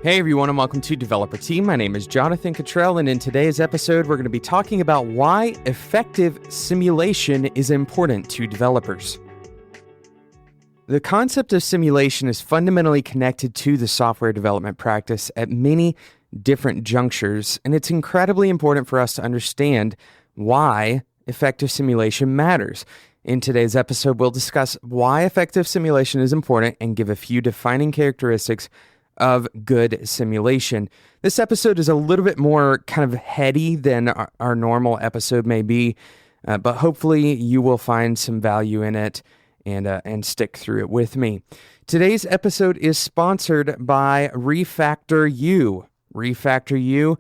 Hey everyone, and welcome to Developer Team. My name is Jonathan Cottrell, and in today's episode, we're going to be talking about why effective simulation is important to developers. The concept of simulation is fundamentally connected to the software development practice at many different junctures, and it's incredibly important for us to understand why effective simulation matters. In today's episode, we'll discuss why effective simulation is important and give a few defining characteristics of good simulation. This episode is a little bit more kind of heady than our normal episode may be, but hopefully you will find some value in it and stick through it with me. Today's episode is sponsored by Refactor.U. Refactor.U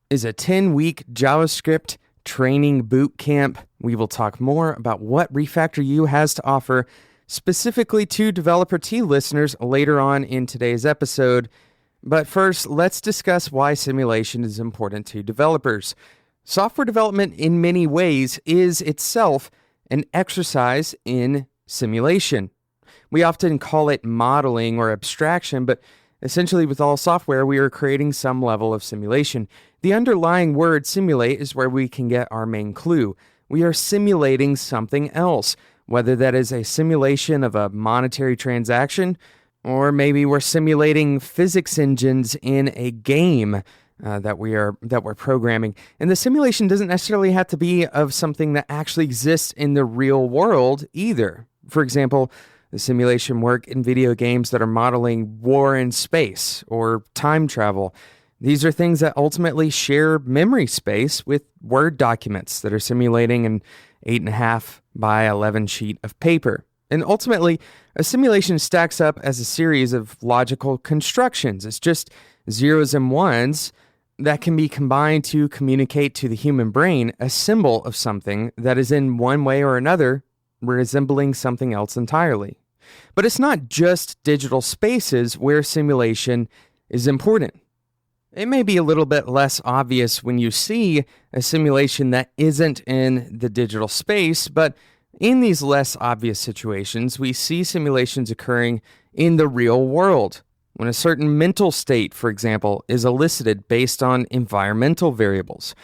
is a 10-week JavaScript training boot camp. We will talk more about what Refactor.U has to offer specifically to Developer T listeners later on in today's episode. But first, let's discuss why simulation is important to developers. Software development in many ways is itself an exercise in simulation. We often call it modeling or abstraction, but essentially with all software, we are creating some level of simulation. The underlying word simulate is where we can get our main clue. We are simulating something else, whether that is a simulation of a monetary transaction, or maybe we're simulating physics engines in a game that we're programming. And the simulation doesn't necessarily have to be of something that actually exists in the real world either. For example, the simulation work in video games that are modeling war in space or time travel. These are things that ultimately share memory space with Word documents that are simulating an 8.5 by 11 sheet of paper. And ultimately, a simulation stacks up as a series of logical constructions. It's just zeros and ones that can be combined to communicate to the human brain a symbol of something that is in one way or another resembling something else entirely. But it's not just digital spaces where simulation is important. It may be a little bit less obvious when you see a simulation that isn't in the digital space, but in these less obvious situations, we see simulations occurring in the real world. When a certain mental state, for example, is elicited based on environmental variables,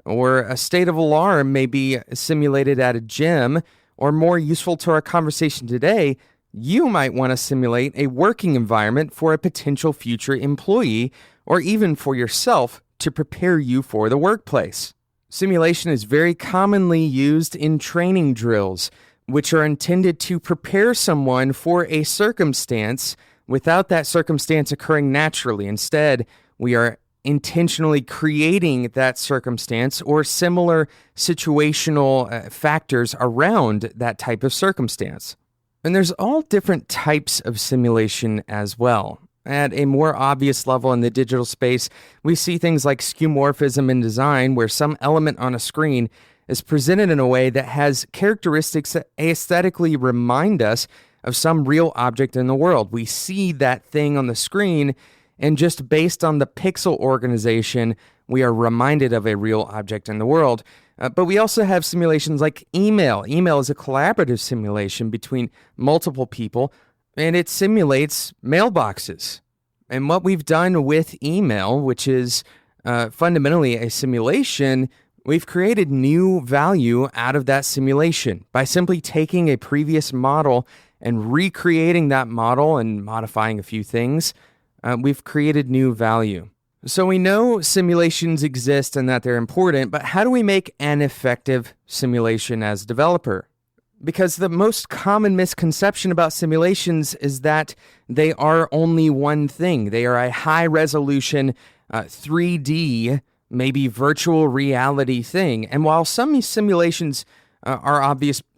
or a state of alarm may be simulated at a gym, or more useful to our conversation today, you might want to simulate a working environment for a potential future employee or even for yourself to prepare you for the workplace. Simulation is very commonly used in training drills, which are intended to prepare someone for a circumstance without that circumstance occurring naturally. Instead, we are intentionally creating that circumstance or similar situational factors around that type of circumstance. And there's all different types of simulation as well. At a more obvious level in the digital space, we see things like skeuomorphism in design, where some element on a screen is presented in a way that has characteristics that aesthetically remind us of some real object in the world. We see that thing on the screen, and just based on the pixel organization, we are reminded of a real object in the world. But we also have simulations like email. Email is a collaborative simulation between multiple people, and it simulates mailboxes. And what we've done with email, which is fundamentally a simulation, we've created new value out of that simulation by simply taking a previous model and recreating that model and modifying a few things. We've created new value. So we know simulations exist and that they're important, but how do we make an effective simulation as a developer? Because the most common misconception about simulations is that they are only one thing. They are a high-resolution 3D, maybe virtual reality thing. And while some simulations are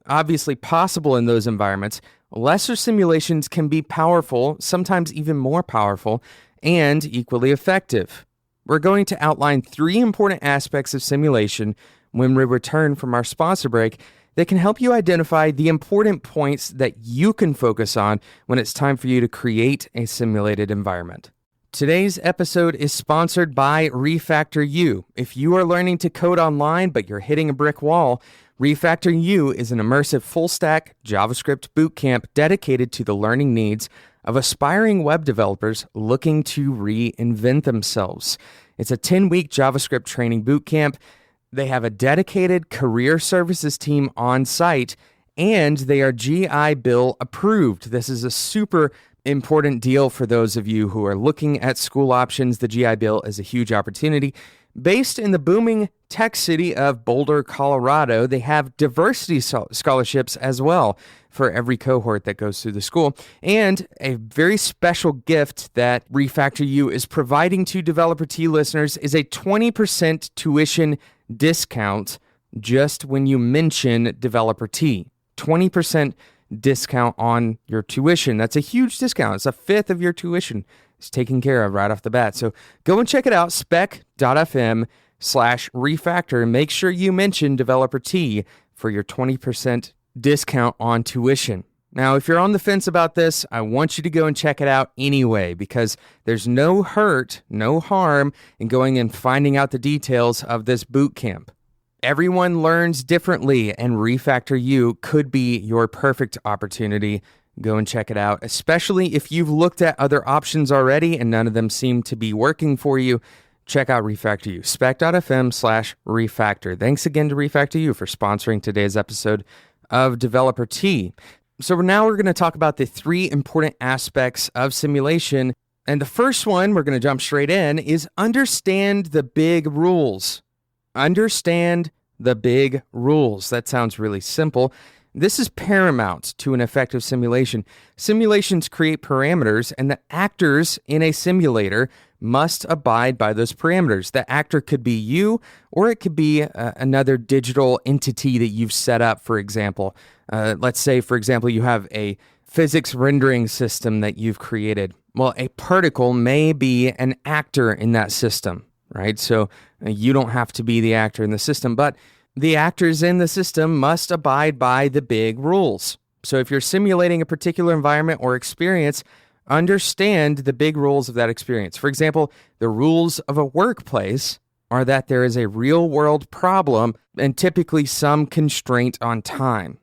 obviously possible in those environments, lesser simulations can be powerful, sometimes even more powerful, and equally effective. We're going to outline 3 important aspects of simulation when we return from our sponsor break that can help you identify the important points that you can focus on when it's time for you to create a simulated environment. Today's episode is sponsored by Refactor.U. If you are learning to code online but you're hitting a brick wall, Refactor U is an immersive full-stack JavaScript bootcamp dedicated to the learning needs of aspiring web developers looking to reinvent themselves. It's a 10-week JavaScript training bootcamp. They have a dedicated career services team on site, and they are GI Bill approved. This is a super important deal for those of you who are looking at school options. The GI Bill is a huge opportunity. Based in the booming tech city of Boulder, Colorado, they have diversity scholarships as well for every cohort that goes through the school. And a very special gift that Refactor U is providing to Developer T listeners is a 20% tuition discount just when you mention Developer T. 20% discount on your tuition. That's a huge discount. It's a fifth of your tuition. It's taken care of right off the bat. So go and check it out, spec.fm/refactor. Make sure you mention Developer T for your 20% discount on tuition. Now, if you're on the fence about this, I want you to go and check it out anyway, because there's no hurt, no harm in going and finding out the details of this boot camp. Everyone learns differently, and Refactor U could be your perfect opportunity. Go and check it out, especially if you've looked at other options already and none of them seem to be working for you. Check out Refactor U, spec.fm/refactor. Thanks again to Refactor U for sponsoring today's episode of Developer T. So now we're going to talk about the 3 important aspects of simulation. And the first one, we're going to jump straight in, is understand the big rules. Understand the big rules. That sounds really simple. This is paramount to an effective simulation. Simulations create parameters, and the actors in a simulator must abide by those parameters. The actor could be you, or it could be another digital entity that you've set up, for example. Let's say, for example, you have a physics rendering system that you've created. Well, a particle may be an actor in that system, right? So you don't have to be the actor in the system, but the actors in the system must abide by the big rules. So if you're simulating a particular environment or experience, understand the big rules of that experience. For example, the rules of a workplace are that there is a real-world problem and typically some constraint on time.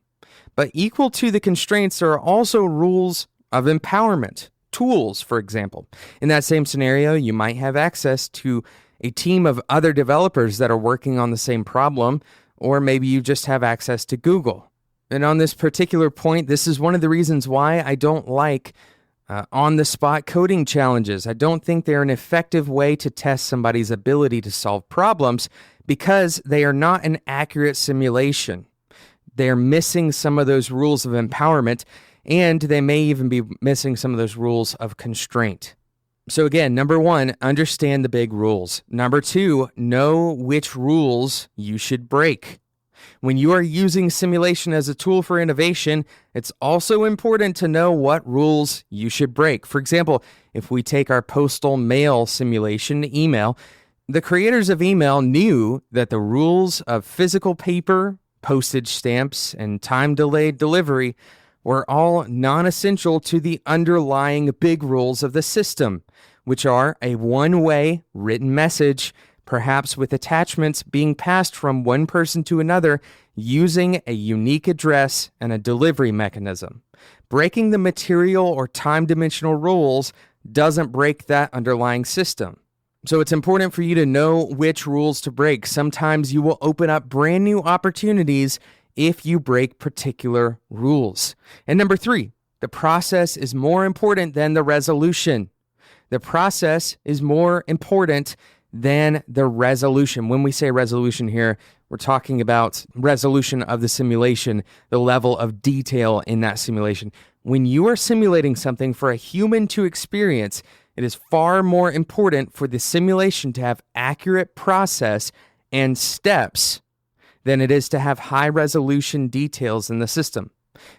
But equal to the constraints, there are also rules of empowerment, tools, for example. In that same scenario, you might have access to a team of other developers that are working on the same problem, or maybe you just have access to Google. And on this particular point, this is one of the reasons why I don't like on-the-spot coding challenges. I don't think they're an effective way to test somebody's ability to solve problems because they are not an accurate simulation. They're missing some of those rules of empowerment, and they may even be missing some of those rules of constraint. So again, number 1, understand the big rules. Number 2, know which rules you should break. When you are using simulation as a tool for innovation, it's also important to know what rules you should break. For example, if we take our postal mail simulation, email, the creators of email knew that the rules of physical paper, postage stamps, and time-delayed delivery were all non-essential to the underlying big rules of the system, which are a one-way written message, perhaps with attachments being passed from one person to another using a unique address and a delivery mechanism. Breaking the material or time-dimensional rules doesn't break that underlying system. So it's important for you to know which rules to break. Sometimes you will open up brand new opportunities if you break particular rules. And number 3, the process is more important than the resolution. The process is more important than the resolution. When we say resolution here, we're talking about resolution of the simulation, the level of detail in that simulation. When you are simulating something for a human to experience, it is far more important for the simulation to have accurate process and steps than it is to have high resolution details in the system.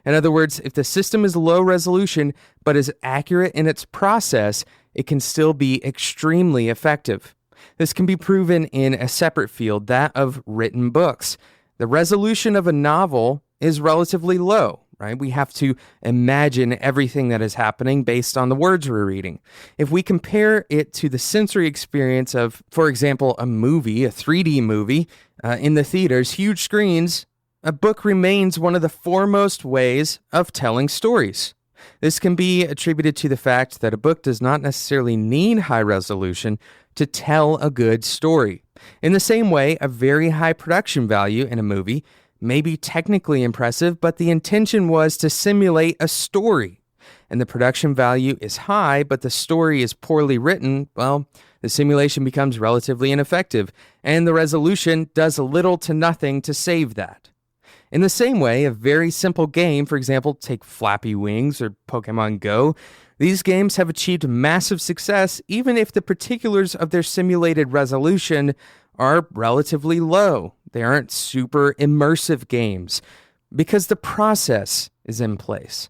In other words, if the system is low resolution but is accurate in its process, it can still be extremely effective. This can be proven in a separate field, that of written books. The resolution of a novel is relatively low, right? We have to imagine everything that is happening based on the words we're reading. If we compare it to the sensory experience of, for example, a movie, a 3D movie in the theaters, huge screens, a book remains one of the foremost ways of telling stories. This can be attributed to the fact that a book does not necessarily need high resolution to tell a good story. In the same way, a very high production value in a movie may be technically impressive, but the intention was to simulate a story. And the production value is high, but the story is poorly written, well, the simulation becomes relatively ineffective, and the resolution does little to nothing to save that. In the same way, a very simple game, for example, take Flappy Wings or Pokemon Go, these games have achieved massive success even if the particulars of their simulated resolution are relatively low. They aren't super immersive games because the process is in place.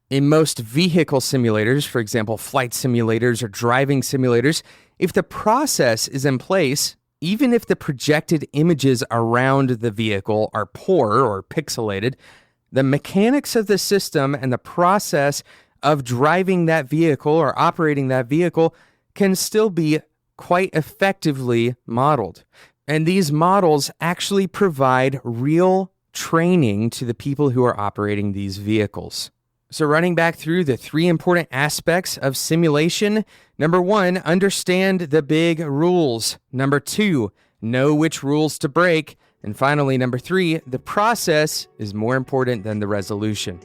In most vehicle simulators, for example, flight simulators or driving simulators, if the process is in place, even if the projected images around the vehicle are poor or pixelated, the mechanics of the system and the process of driving that vehicle or operating that vehicle can still be quite effectively modeled. And these models actually provide real training to the people who are operating these vehicles. So running back through the 3 important aspects of simulation, number 1, understand the big rules. Number 2, know which rules to break. And finally, number 3, the process is more important than the resolution.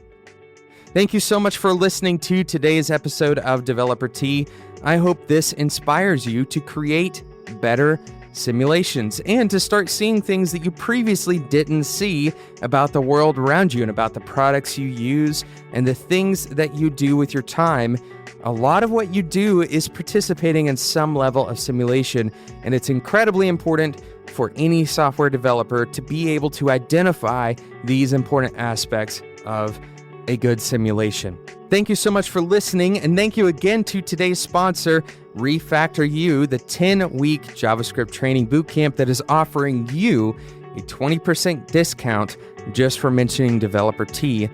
Thank you so much for listening to today's episode of Developer Tea. I hope this inspires you to create better simulations and to start seeing things that you previously didn't see about the world around you and about the products you use and the things that you do with your time. A lot of what you do is participating in some level of simulation, and it's incredibly important for any software developer to be able to identify these important aspects of a good simulation. Thank you so much for listening, and thank you again to today's sponsor, Refactor U, the 10-week JavaScript training bootcamp that is offering you a 20% discount just for mentioning Developer Tea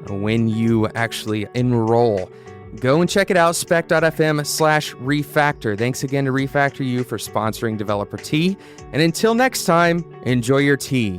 when you actually enroll. Go and check it out, spec.fm/refactor. Thanks again to Refactor U for sponsoring Developer Tea. And until next time, enjoy your tea.